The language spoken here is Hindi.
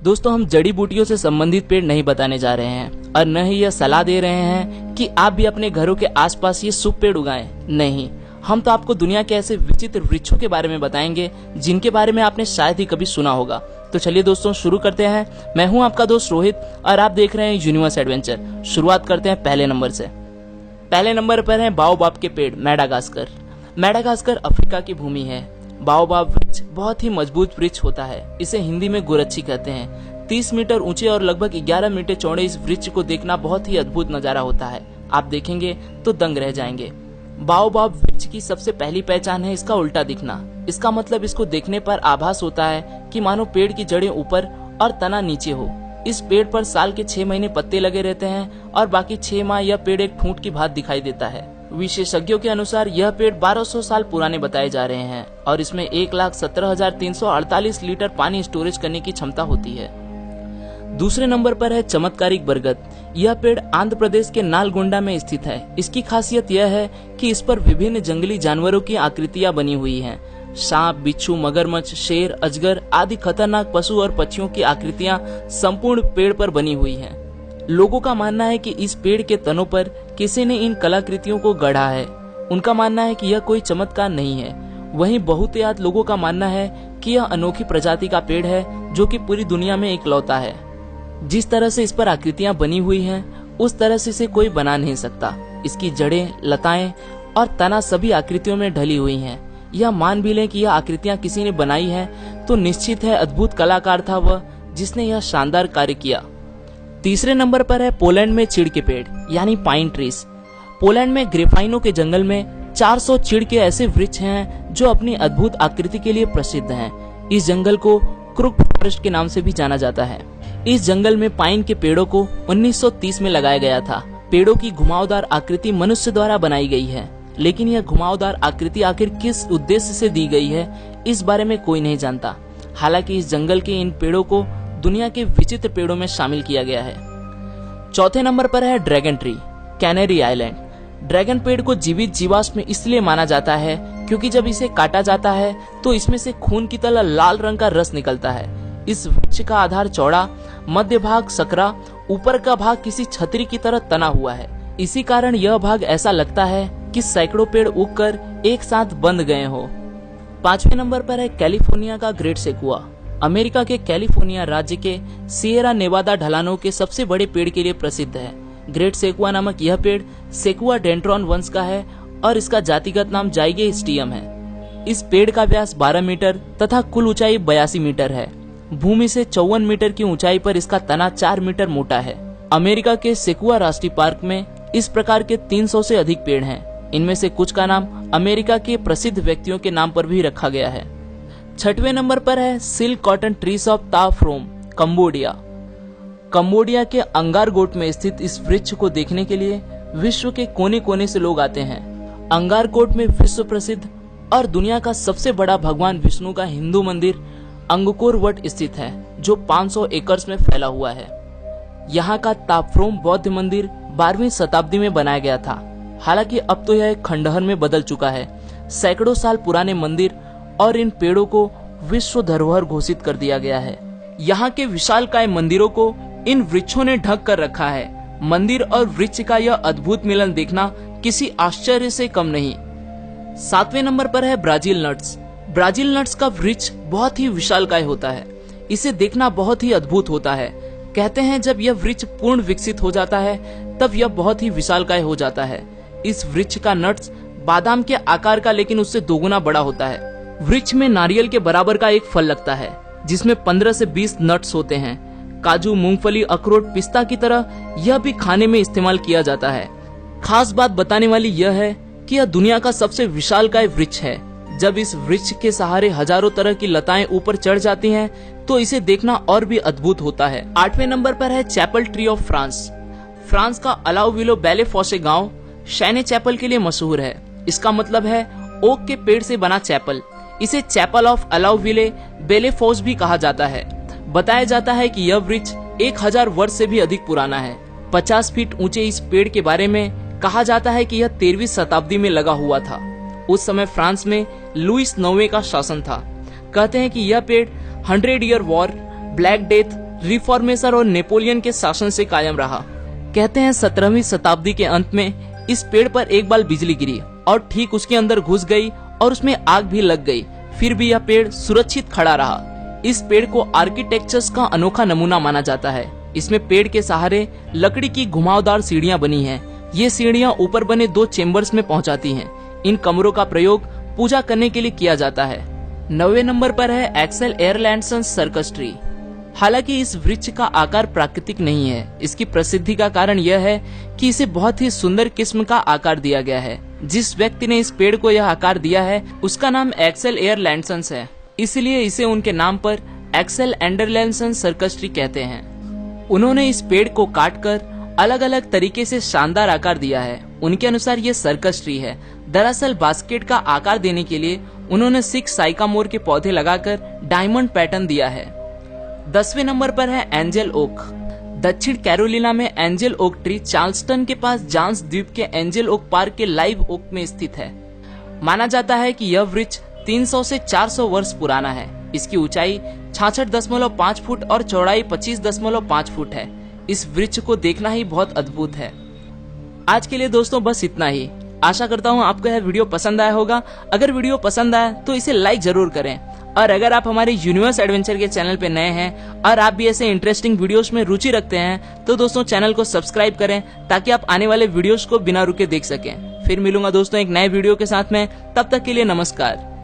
दोस्तों, हम जड़ी बूटियों से संबंधित पेड़ नहीं बताने जा रहे हैं और न ही यह सलाह दे रहे हैं कि आप भी अपने घरों के आसपास ये शुभ पेड़ उगाएं। नहीं, हम तो आपको दुनिया के ऐसे विचित्र वृक्षों के बारे में बताएंगे जिनके बारे में आपने शायद ही कभी सुना होगा। तो चलिए दोस्तों, शुरू करते हैं। मैं हूं आपका दोस्त रोहित और आप देख रहे हैं यूनिवर्स एडवेंचर। शुरुआत करते हैं पहले नंबर से। पहले नंबर पर है बाओबाब के पेड़, मैडागास्कर। मैडागास्कर अफ्रीका की भूमि है। बाओबाब वृक्ष बहुत ही मजबूत वृक्ष होता है। इसे हिंदी में गुरच्छी कहते हैं। 30 मीटर ऊंचे और लगभग 11 मीटर चौड़े इस वृक्ष को देखना बहुत ही अद्भुत नजारा होता है। आप देखेंगे तो दंग रह जाएंगे। बाओबाब वृक्ष की सबसे पहली पहचान है इसका उल्टा दिखना। इसका मतलब इसको देखने पर आभास होता है कि मानो पेड़ की जड़ें ऊपर और तना नीचे हो। इस पेड़ पर साल के 6 महीने पत्ते लगे रहते हैं और बाकी 6 माह यह पेड़ एक ठूंठ की भांति दिखाई देता है। विशेषज्ञों के अनुसार यह पेड़ 1200 साल पुराने बताए जा रहे हैं और इसमें 1,17,348 लीटर पानी स्टोरेज करने की क्षमता होती है। दूसरे नंबर पर है चमत्कारिक बरगद। यह पेड़ आंध्र प्रदेश के नालगोंडा में स्थित है। इसकी खासियत यह है कि इस पर विभिन्न जंगली जानवरों की आकृतियां बनी हुई हैं। सांप, बिच्छू, मगरमच्छ, शेर, अजगर आदि खतरनाक पशु और पक्षियों की आकृतियां संपूर्ण पेड़ पर बनी हुई हैं। लोगों का मानना है कि इस पेड़ के तनों पर किसी ने इन कलाकृतियों को गढ़ा है। उनका मानना है कि यह कोई चमत्कार नहीं है। वहीं बहुतायत लोगों का मानना है कि यह अनोखी प्रजाति का पेड़ है जो कि पूरी दुनिया में इकलौता है। जिस तरह से इस पर आकृतियां बनी हुई हैं, उस तरह से इसे कोई बना नहीं सकता। इसकी जड़ें, लताएं और तना सभी आकृतियों में ढली हुई हैं। यह मान भी लें कि यह आकृतियां किसी ने बनाई हैं तो निश्चित है अद्भुत कलाकार था वह जिसने यह शानदार कार्य किया। तीसरे नंबर पर है पोलैंड में चीड़ के पेड़ यानी पाइन ट्रीज। पोलैंड में ग्रेफाइनों के जंगल में 400 चीड़ के ऐसे वृक्ष हैं जो अपनी अद्भुत आकृति के लिए प्रसिद्ध हैं। इस जंगल को क्रुक फॉरेस्ट के नाम से भी जाना जाता है। इस जंगल में पाइन के पेड़ों को 1930 में लगाया गया था। पेड़ों की घुमावदार आकृति मनुष्य द्वारा बनाई गई है, लेकिन यह घुमावदार आकृति आखिर किस उद्देश्य से दी गई है इस बारे में कोई नहीं जानता। हालांकि इस जंगल के इन पेड़ों को दुनिया के विचित्र पेड़ों में शामिल किया गया है। चौथे नंबर पर है dragon tree, canary island. Dragon पेड़ को जीवित जीवाश्म इसलिए माना जाता है क्योंकि जब इसे काटा जाता है तो इसमें से खून की तरह लाल रंग का रस निकलता है। इस वृक्ष का आधार चौड़ा, मध्य भाग सकरा, ऊपर का भाग किसी छतरी की तरह तना हुआ है। इसी कारण यह भाग ऐसा लगता है कि सैकड़ों पेड़ उगकर एक साथ बंध गए हो। पांचवें नंबर पर है कैलिफोर्निया का ग्रेट सेकुआ। अमेरिका के कैलिफोर्निया राज्य के सिएरा नेवादा ढलानों के सबसे बड़े पेड़ के लिए प्रसिद्ध है। ग्रेट सेकुआ नामक यह पेड़ सेकुआ डेंड्रॉन वंश का है और इसका जातिगत नाम जाइगेस्टियम है। इस पेड़ का व्यास 12 मीटर तथा कुल ऊंचाई 82 मीटर है। भूमि से 54 मीटर की ऊंचाई पर इसका तना 4 मीटर मोटा है। अमेरिका के सेकुआ राष्ट्रीय पार्क में इस प्रकार के 300 से अधिक पेड़ हैं। इनमें से कुछ का नाम अमेरिका के प्रसिद्ध व्यक्तियों के नाम पर भी रखा गया है। छठवें नंबर पर है सिल्क कॉटन ट्रीज ऑफ ता फ्रोम, कंबोडिया। कंबोडिया के अंगारकोट में स्थित इस वृक्ष को देखने के लिए विश्व के कोने कोने से लोग आते हैं। अंगारकोट में विश्व प्रसिद्ध और दुनिया का सबसे बड़ा भगवान विष्णु का हिंदू मंदिर अंगकोर वट स्थित है जो 500 एकड़ में फैला हुआ है। यहाँ का ताफ्रोम बौद्ध मंदिर 12वीं शताब्दी में बनाया गया था। हालांकि अब तो यह एक खंडहर में बदल चुका है। सैकड़ों साल पुराने मंदिर और इन पेड़ों को विश्व धरोहर घोषित कर दिया गया है। यहाँ के विशालकाय मंदिरों को इन वृक्षों ने ढक कर रखा है। मंदिर और वृक्ष का यह अद्भुत मिलन देखना किसी आश्चर्य से कम नहीं। 7वें नंबर पर है ब्राजील नट्स। ब्राजील नट्स का वृक्ष बहुत ही विशालकाय होता है। इसे देखना बहुत ही अद्भुत होता है। कहते हैं जब यह वृक्ष पूर्ण विकसित हो जाता है तब यह बहुत ही विशालकाय हो जाता है। इस वृक्ष का नट्स बादाम के आकार का लेकिन उससे दोगुना बड़ा होता है। वृक्ष में नारियल के बराबर का एक फल लगता है जिसमें 15 से 20 नट्स होते हैं। काजू, मूंगफली, अखरोट, पिस्ता की तरह यह भी खाने में इस्तेमाल किया जाता है। खास बात बताने वाली यह है कि यह दुनिया का सबसे विशालकाय वृक्ष है। जब इस वृक्ष के सहारे हजारों तरह की लताएं ऊपर चढ़ जाती हैं तो इसे देखना और भी अद्भुत होता है। 8वें नंबर पर है chapel tree of France. France का अलाउविलो बेले फॉसे गांव शैने चैपल के लिए मशहूर है। इसका मतलब है ओक के पेड़ से बना चैपल। इसे चैपल ऑफ अलाउविले बेले फॉस भी कहा जाता है। बताया जाता है कि यह वृक्ष 1000 वर्ष से भी अधिक पुराना है। 50 फीट ऊंचे इस पेड़ के बारे में कहा जाता है कि यह 13वीं शताब्दी में लगा हुआ था। उस समय फ्रांस में लुईस 9वें का शासन था। कहते हैं कि यह पेड़ 100 year war, black death reformation और नेपोलियन के शासन से कायम रहा। कहते हैं 17वीं शताब्दी के अंत में इस पेड़ पर एक बार बिजली गिरी और ठीक उसके अंदर घुस गई और उसमें आग भी लग गई, फिर भी यह पेड़ सुरक्षित खड़ा रहा। इस पेड़ को आर्किटेक्चर्स का अनोखा नमूना माना जाता है। इसमें पेड़ के सहारे लकड़ी की घुमावदार सीढ़ियां बनी हैं। ये सीढ़ियां ऊपर बने 2 चेम्बर्स में पहुंचाती हैं। इन कमरों का प्रयोग पूजा करने के लिए किया जाता है। 9वें नंबर पर है एक्सेल एयरलैंडसन सर्कस ट्री। हालांकि इस वृक्ष का आकार प्राकृतिक नहीं है। इसकी प्रसिद्धि का कारण यह है कि इसे बहुत ही सुंदर किस्म का आकार दिया गया है। जिस व्यक्ति ने इस पेड़ को यह आकार दिया है उसका नाम एक्सेल एयरलैंडसन है, इसलिए इसे उनके नाम पर एक्सेल एंडरलैंडसन सर्कस ट्री कहते हैं। उन्होंने इस पेड़ को काटकर अलग अलग तरीके से शानदार आकार दिया है। उनके अनुसार ये सर्कस ट्री है। दरअसल बास्केट का आकार देने के लिए उन्होंने 6 साइकामोर के पौधे लगाकर डायमंड पैटर्न दिया है। 10वें नंबर पर है एंजल ओक। दक्षिण कैरोलिना में एंजल ओक ट्री चार्ल्सटन के पास जांस द्वीप के एंजल ओक पार्क के लाइव ओक में स्थित है। माना जाता है कि यह वृक्ष 300 से 400 वर्ष पुराना है। इसकी ऊंचाई 66.5 फुट और चौड़ाई 25.5 फुट है। इस वृक्ष को देखना ही बहुत अद्भुत है। आज के लिए दोस्तों बस इतना ही। आशा करता हूँ आपको यह वीडियो पसंद आया होगा। अगर वीडियो पसंद आया तो इसे लाइक जरूर करें, और अगर आप हमारे यूनिवर्स एडवेंचर के चैनल पे नए हैं और आप भी ऐसे इंटरेस्टिंग वीडियोस में रुचि रखते हैं तो दोस्तों चैनल को सब्सक्राइब करें ताकि आप आने वाले वीडियोस को बिना रुके देख सकें। फिर मिलूंगा दोस्तों एक नए वीडियो के साथ में, तब तक के लिए नमस्कार।